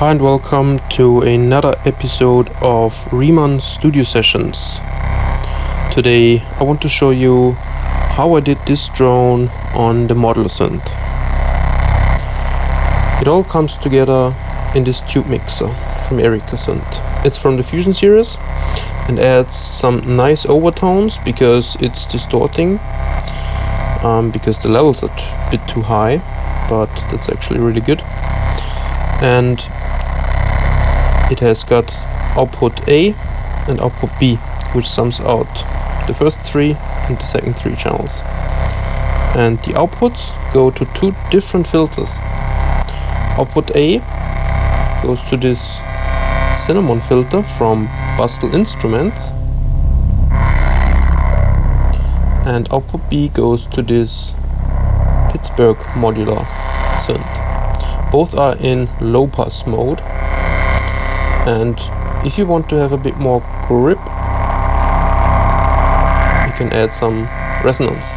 Hi and welcome to another episode of Riemann Studio Sessions. Today I want to show you how I did this drone on the Modular Synth. It all comes together in this tube mixer from Synth. It's from the Fusion series and adds some nice overtones because it's distorting, because the levels are a bit too high, but that's actually really good. And it has got output A and output B, which sums out the first three and the second three channels. And the outputs go to two different filters. Output A goes to this cinnamon filter from Bastel Instruments, and output B goes to this Pittsburgh Modular Synth. Both are in low pass mode, and if you want to have a bit more grip, you can add some resonance.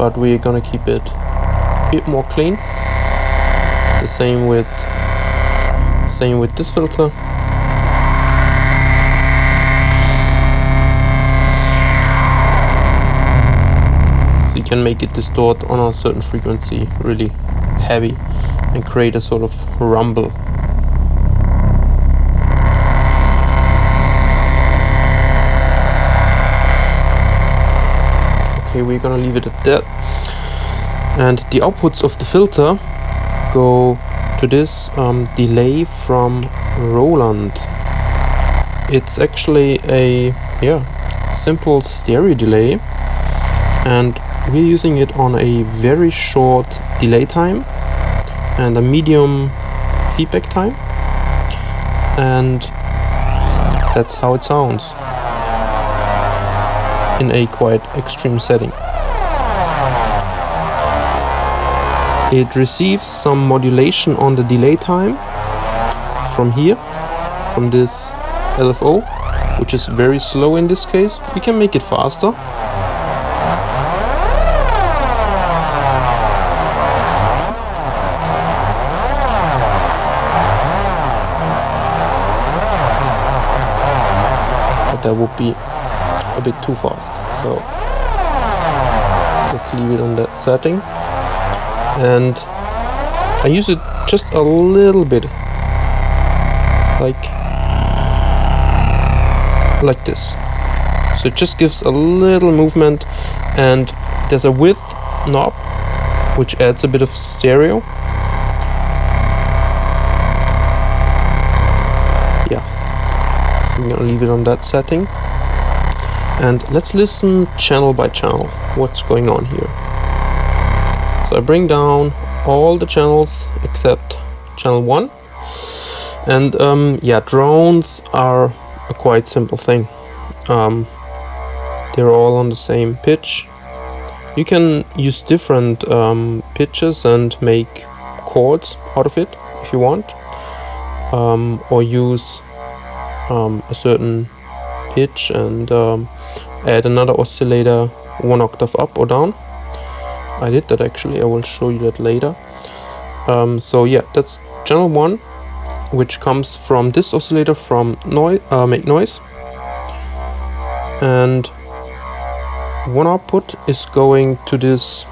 But we're gonna keep it a bit more clean. The same with this filter. So you can make it distort on a certain frequency really heavy and create a sort of rumble. Okay, we're gonna leave it at that. And the outputs of the filter go to this delay from Roland. It's actually a simple stereo delay, and we're using it on a very short delay time and a medium feedback time, and that's how it sounds in a quite extreme setting. It receives some modulation on the delay time from here, from this LFO, which is very slow in this case. We can make it faster. That would be a bit too fast, so let's leave it on that setting. And I use it just a little bit, like this. So it just gives a little movement, and there's a width knob which adds a bit of stereo. I'm gonna leave it on that setting, and let's listen channel by channel what's going on here. So I bring down all the channels except channel 1, and drones are a quite simple thing. They're all on the same pitch. You can use different pitches and make chords out of it if you want, or use a certain pitch and add another oscillator 1 octave up or down. I did that actually, I will show you that later. So yeah, that's channel 1, which comes from this oscillator from Make Noise, and one output is going to this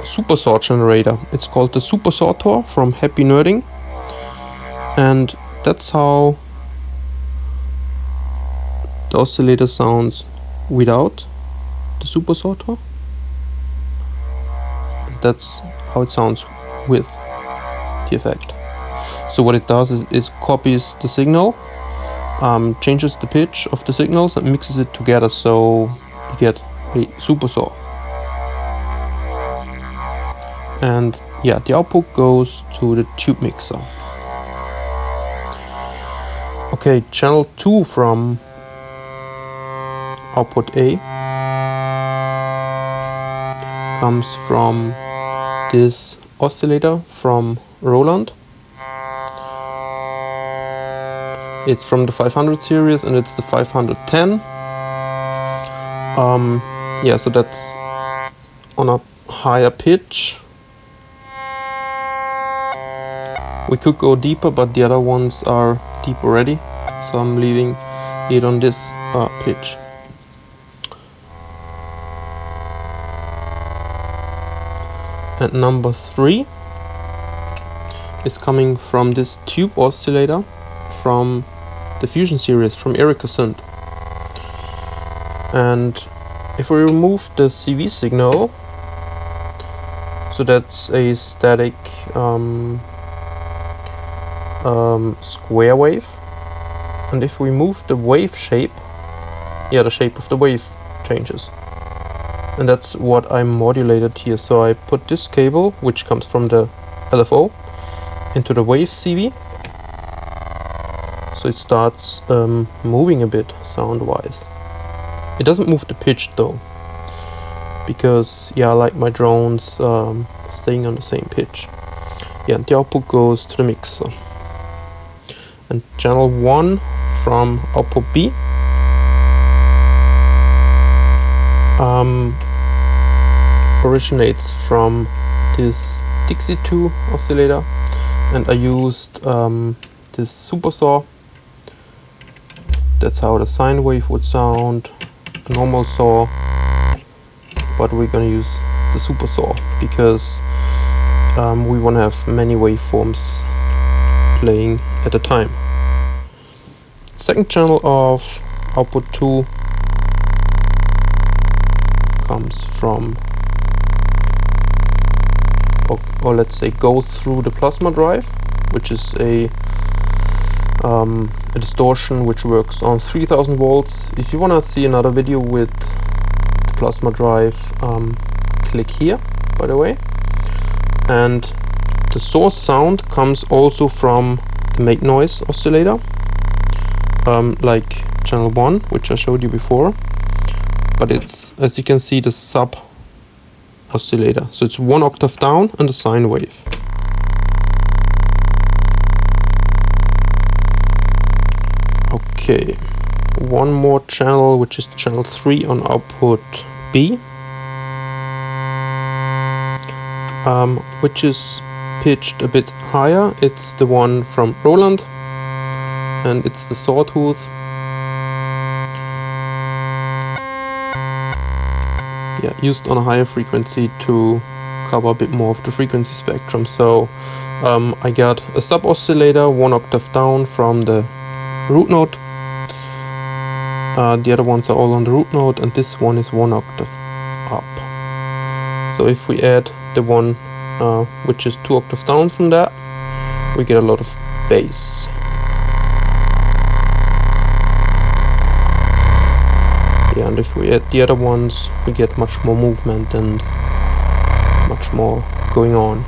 super saw generator. It's called the Super Sorter from Happy Nerding, and that's how the oscillator sounds without the super sorter. That's how it sounds with the effect. So what it does is it copies the signal, changes the pitch of the signals and mixes it together, so you get a super saw. And yeah, the output goes to the tube mixer. Okay, channel 2 from output A comes from this oscillator from Roland. It's from the 500 series and it's the 510. Yeah, so that's on a higher pitch. We could go deeper, but the other ones are deep already, so I'm leaving it on this pitch. And number 3 is coming from this tube oscillator from the Fusion series from Erika Synth. And if we remove the CV signal, so that's a static square wave, and if we move the wave shape, yeah, the shape of the wave changes. And that's what I modulated here. So I put this cable, which comes from the LFO, into the wave CV. So it starts moving a bit sound-wise. It doesn't move the pitch though, because yeah, I like my drones staying on the same pitch. Yeah, and the output goes to the mixer. And channel 1 from output B originates from this Dixie 2 oscillator, and I used this super saw. That's how the sine wave would sound, a normal saw, but we're gonna use the super saw because we want to have many waveforms playing at a time. Second channel of output 2 comes from, or let's say goes through the plasma drive, which is a distortion which works on 3000 volts. If you want to see another video with the plasma drive, click here, by the way. And the source sound comes also from the make noise oscillator, like channel 1, which I showed you before, but it's, as you can see, the sub oscillator, so it's 1 octave down and a sine wave. Okay, one more channel, which is channel 3 on output B, which is pitched a bit higher. It's the one from Roland, and it's the sawtooth. Yeah, used on a higher frequency to cover a bit more of the frequency spectrum. So I got a sub oscillator 1 octave down from the root note. The other ones are all on the root note, and this one is 1 octave up. So if we add the one which is 2 octaves down from that, we get a lot of bass. Yeah, and if we add the other ones, we get much more movement and much more going on.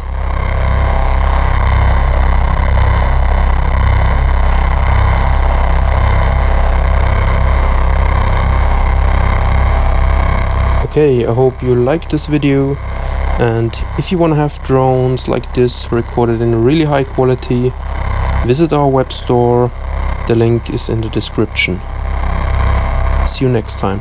Okay, I hope you liked this video, and if you want to have drones like this recorded in really high quality, visit our web store. The link is in the description. See you next time.